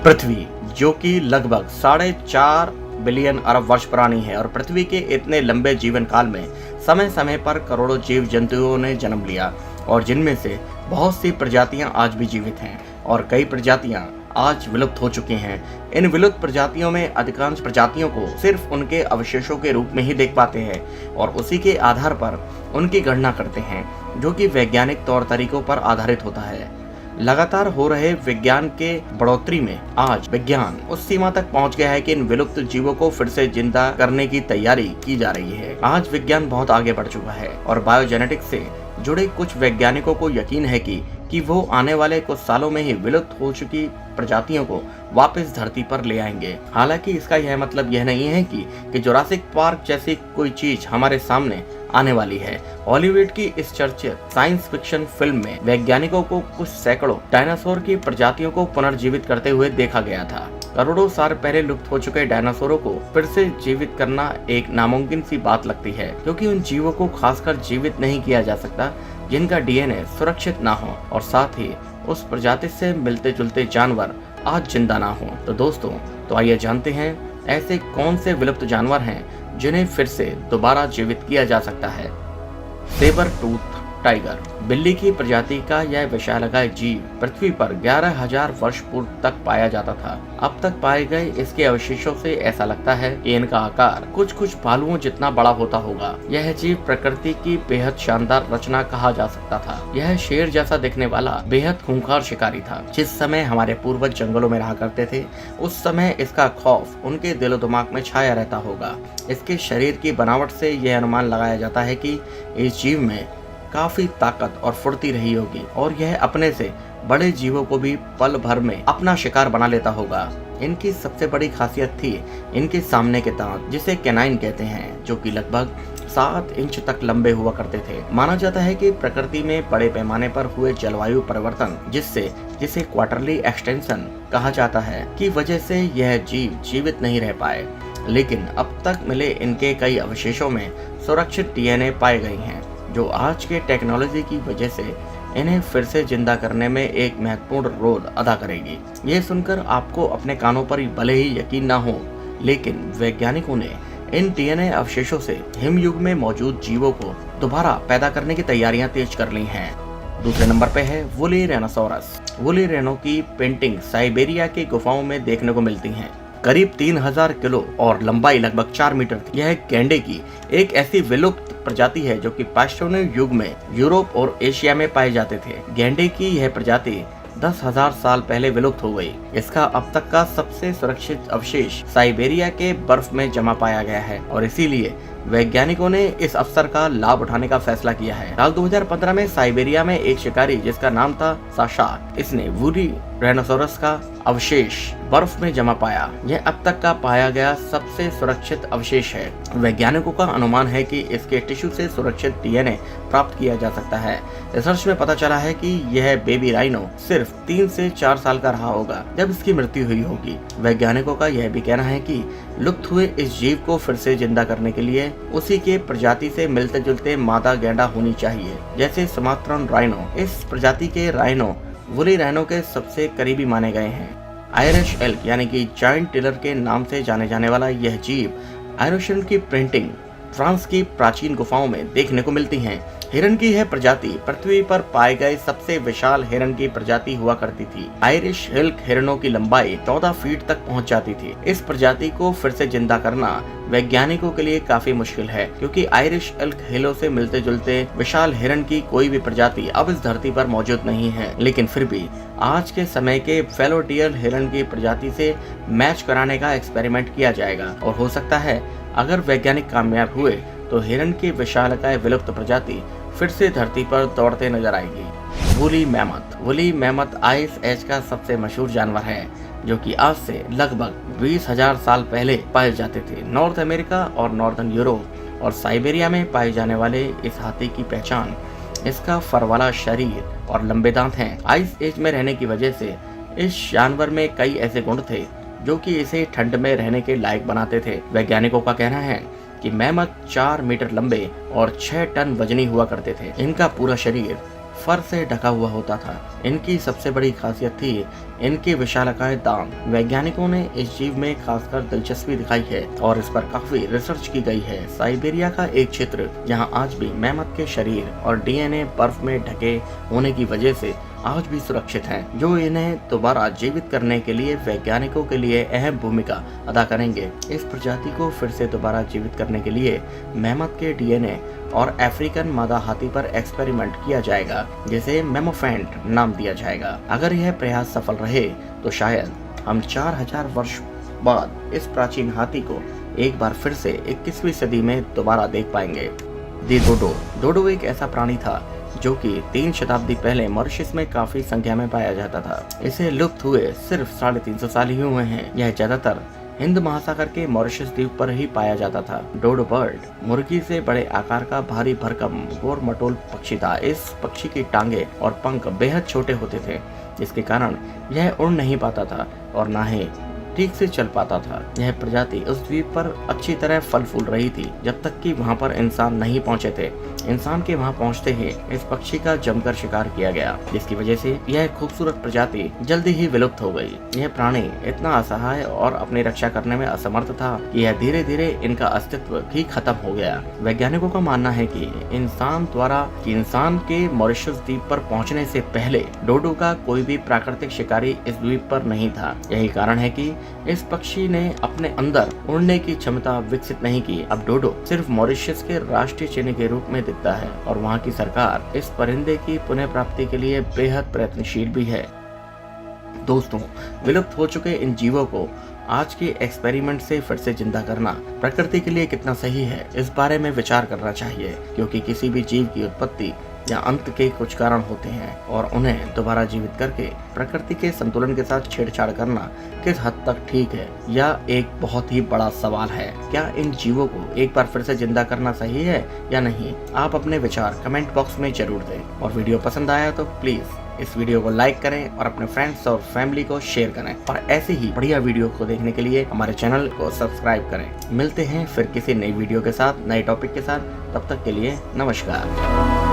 पृथ्वी, जो कि लगभग 4.5 बिलियन अरब वर्ष पुरानी है और पृथ्वी के इतने लंबे जीवन काल में समय समय पर करोड़ों जीव जंतुओं ने जन्म लिया और जिनमें से बहुत सी प्रजातियां आज भी जीवित हैं और कई प्रजातियां आज विलुप्त हो चुकी हैं। इन विलुप्त प्रजातियों में अधिकांश प्रजातियों को सिर्फ उनके अवशेषों के रूप में ही देख पाते हैं और उसी के आधार पर उनकी गणना करते हैं, जो कि वैज्ञानिक तौर तरीकों पर आधारित होता है। लगातार हो रहे विज्ञान के बढ़ोतरी में आज विज्ञान उस सीमा तक पहुंच गया है कि इन विलुप्त जीवों को फिर से जिंदा करने की तैयारी की जा रही है। आज विज्ञान बहुत आगे बढ़ चुका है और बायोजेनेटिक्स से जुड़े कुछ वैज्ञानिकों को यकीन है कि वो आने वाले कुछ सालों में ही विलुप्त हो चुकी प्रजातियों को वापस धरती पर ले आएंगे। हालांकि इसका यह मतलब यह नहीं है कि जुरासिक पार्क जैसी कोई चीज हमारे सामने आने वाली है। हॉलीवुड की इस चर्चित साइंस फिक्शन फिल्म में वैज्ञानिकों को कुछ सैकड़ों डायनासोर की प्रजातियों को पुनर्जीवित करते हुए देखा गया था। करोड़ों साल पहले लुप्त हो चुके डायनासोरों को फिर से जीवित करना एक नामुमकिन सी बात लगती है, क्योंकि उन जीवों को खासकर जीवित नहीं किया जा सकता जिनका डीएनए सुरक्षित ना हो और साथ ही उस प्रजाति से मिलते जुलते जानवर आज जिंदा ना हो। तो दोस्तों, तो आइए जानते हैं ऐसे कौन से विलुप्त जानवर हैं जिन्हें फिर से दोबारा जीवित किया जा सकता है। सेबर टूथ टाइगर, बिल्ली की प्रजाति का यह विशालकाय जीव पृथ्वी पर 11,000 वर्ष पूर्व तक पाया जाता था। अब तक पाए गए इसके अवशेषों से ऐसा लगता है कि इनका आकार कुछ भालुओं जितना बड़ा होता होगा। यह जीव प्रकृति की बेहद शानदार रचना कहा जा सकता था। यह शेर जैसा दिखने वाला बेहद खूंखार शिकारी था। जिस समय हमारे पूर्वज जंगलों में रहा करते थे, उस समय इसका खौफ उनके दिलो दिमाग में छाया रहता होगा। इसके शरीर की बनावट से यह अनुमान लगाया जाता है कि इस जीव में काफी ताकत और फुर्ती रही होगी और यह अपने से बड़े जीवों को भी पल भर में अपना शिकार बना लेता होगा। इनकी सबसे बड़ी खासियत थी इनके सामने के दांत, जिसे कैनाइन कहते हैं, जो कि लगभग 7 इंच तक लंबे हुआ करते थे। माना जाता है कि प्रकृति में बड़े पैमाने पर हुए जलवायु परिवर्तन, जिसे क्वार्टरली एक्सटेंशन कहा जाता है, की वजह से यह जीव जीवित नहीं रह पाए। लेकिन अब तक मिले इनके कई अवशेषों में सुरक्षित डीएनए पाए गए हैं, जो आज के टेक्नोलॉजी की वजह से इन्हें फिर से जिंदा करने में एक महत्वपूर्ण रोल अदा करेगी। ये सुनकर आपको अपने कानों पर भले ही यकीन ना हो, लेकिन वैज्ञानिकों ने इन डीएनए अवशेषों से हिमयुग में मौजूद जीवों को दोबारा पैदा करने की तैयारियां तेज कर ली हैं। दूसरे नंबर पे है वुली रेनोसोरस। वुली रेनो की पेंटिंग साइबेरिया की गुफाओं में देखने को मिलती हैं। करीब 3000 किलो और लंबाई लगभग 4 मीटर थी। यह गैंडे की एक ऐसी विलुप्त प्रजाति है जो कि पाषाण युग में यूरोप और एशिया में पाए जाते थे। गैंडे की यह प्रजाति 10,000 साल पहले विलुप्त हो गई। इसका अब तक का सबसे सुरक्षित अवशेष साइबेरिया के बर्फ में जमा पाया गया है और इसीलिए वैज्ञानिकों ने इस अवसर का लाभ उठाने का फैसला किया है। साल 2015 में साइबेरिया में एक शिकारी जिसका नाम था साशा, इसने वुली रेनोसोरस का अवशेष बर्फ में जमा पाया। यह अब तक का पाया गया सबसे सुरक्षित अवशेष है। वैज्ञानिकों का अनुमान है कि इसके टिश्यू से सुरक्षित डीएनए प्राप्त किया जा सकता है। रिसर्च में पता चला है कि यह बेबी राइनो सिर्फ 3 से 4 साल का रहा होगा जब इसकी मृत्यु हुई होगी। वैज्ञानिकों का यह भी कहना है कि लुप्त हुए इस जीव को फिर से जिंदा करने के लिए उसी के प्रजाति से मिलते जुलते मादा गैंडा होनी चाहिए, जैसे सुमात्रन राइनो। इस प्रजाति के राइनो वुली राइनो के सबसे करीबी माने गए हैं। आयरिश एल्क यानी कि जायंट टिलर के नाम से जाने जाने वाला यह जीव आयरिशन की प्रिंटिंग फ्रांस की प्राचीन गुफाओं में देखने को मिलती हैं। हिरन की यह प्रजाति पृथ्वी पर पाए गए सबसे विशाल हिरन की प्रजाति हुआ करती थी। आयरिश एल्क हिरनों की लंबाई 14 फीट तक पहुंच जाती थी। इस प्रजाति को फिर से जिंदा करना वैज्ञानिकों के लिए काफी मुश्किल है, क्योंकि आयरिश एल्क हिलों से मिलते जुलते विशाल हिरन की कोई भी प्रजाति अब इस धरती पर मौजूद नहीं है। लेकिन फिर भी आज के समय के फेलोटियल हिरन की प्रजाति से मैच कराने का एक्सपेरिमेंट किया जाएगा और हो सकता है अगर वैज्ञानिक कामयाब हुए तो हिरन की विशालकाय विलुप्त प्रजाति फिर से धरती पर दौड़ते नजर आएगी। Woolly mammoth. Woolly mammoth ice age का सबसे मशहूर जानवर है, जो कि आज से लगभग 20,000 साल पहले पाए जाते थे। नॉर्थ अमेरिका और नॉर्दर्न यूरोप और साइबेरिया में पाए जाने वाले इस हाथी की पहचान इसका फर वाला शरीर और लंबे दांत हैं। आइस एज में रहने की वजह से इस जानवर में कई ऐसे गुण थे जो कि इसे ठंड में रहने के लायक बनाते थे। वैज्ञानिकों का कहना है कि मैमथ 4 मीटर लंबे और 6 टन वजनी हुआ करते थे। इनका पूरा शरीर फर से ढका हुआ होता था। इनकी सबसे बड़ी खासियत थी इनके विशालकाय दांत। वैज्ञानिकों ने इस जीव में खासकर दिलचस्पी दिखाई है और इस पर काफी रिसर्च की गई है। साइबेरिया का एक क्षेत्र जहां आज भी मैमथ के शरीर और डीएनए बर्फ में ढके होने की वजह से आज भी सुरक्षित हैं, जो इन्हें दोबारा जीवित करने के लिए वैज्ञानिकों के लिए अहम भूमिका अदा करेंगे। इस प्रजाति को फिर से दोबारा जीवित करने के लिए मैमथ के डीएनए और अफ्रीकन मादा हाथी पर एक्सपेरिमेंट किया जाएगा, जिसे मेमोफेंट नाम दिया जाएगा। अगर यह प्रयास सफल रहे तो शायद हम 4000 वर्ष बाद इस प्राचीन हाथी को एक बार फिर से 21वीं सदी में दोबारा देख पाएंगे। दी डोडो। डोडो एक ऐसा प्राणी था जो कि 3 शताब्दी पहले मॉरिशस में काफी संख्या में पाया जाता था। इसे लुप्त हुए सिर्फ 350 साल ही हुए हैं। यह ज्यादातर हिंद महासागर के मॉरिशस द्वीप पर ही पाया जाता था। डोडो बर्ड मुर्गी से बड़े आकार का भारी भरकम गोर-मटोल पक्षी था। इस पक्षी की टांगे और पंख बेहद छोटे होते थे, जिसके कारण यह उड़ नहीं पाता था और न ही ठीक से चल पाता था। यह प्रजाति उस द्वीप पर अच्छी तरह फल फूल रही थी जब तक कि वहां पर इंसान नहीं पहुंचे थे। इंसान के वहां पहुंचते ही इस पक्षी का जमकर शिकार किया गया, जिसकी वजह से यह खूबसूरत प्रजाति जल्दी ही विलुप्त हो गई। यह प्राणी इतना असहाय और अपनी रक्षा करने में असमर्थ था कि यह धीरे धीरे इनका अस्तित्व ही खत्म हो गया। वैज्ञानिकों का मानना है कि इंसान के मॉरिशस द्वीप पर पहुंचने से पहले डोडो का कोई भी प्राकृतिक शिकारी इस द्वीप पर नहीं था। यही कारण है कि इस पक्षी ने अपने अंदर उड़ने की क्षमता विकसित नहीं की। अब डोडो सिर्फ मॉरिशस के राष्ट्रीय चिन्ह के रूप में दिखता है और वहाँ की सरकार इस परिंदे की पुनः प्राप्ति के लिए बेहद प्रयत्नशील भी है। दोस्तों, विलुप्त हो चुके इन जीवों को आज के एक्सपेरिमेंट से फिर से जिंदा करना प्रकृति के लिए कितना सही है, इस बारे में विचार करना चाहिए, क्योंकि किसी भी जीव की उत्पत्ति या अंत के कुछ कारण होते हैं और उन्हें दोबारा जीवित करके प्रकृति के संतुलन के साथ छेड़छाड़ करना किस हद तक ठीक है, यह एक बहुत ही बड़ा सवाल है। क्या इन जीवों को एक बार फिर से जिंदा करना सही है या नहीं? आप अपने विचार कमेंट बॉक्स में जरूर दें और वीडियो पसंद आया तो प्लीज इस वीडियो को लाइक करें और अपने फ्रेंड्स और फैमिली को शेयर करें और ऐसे ही बढ़िया वीडियो को देखने के लिए हमारे चैनल को सब्सक्राइब करें। मिलते हैं फिर किसी नई वीडियो के साथ, नए टॉपिक के साथ। तब तक के लिए नमस्कार।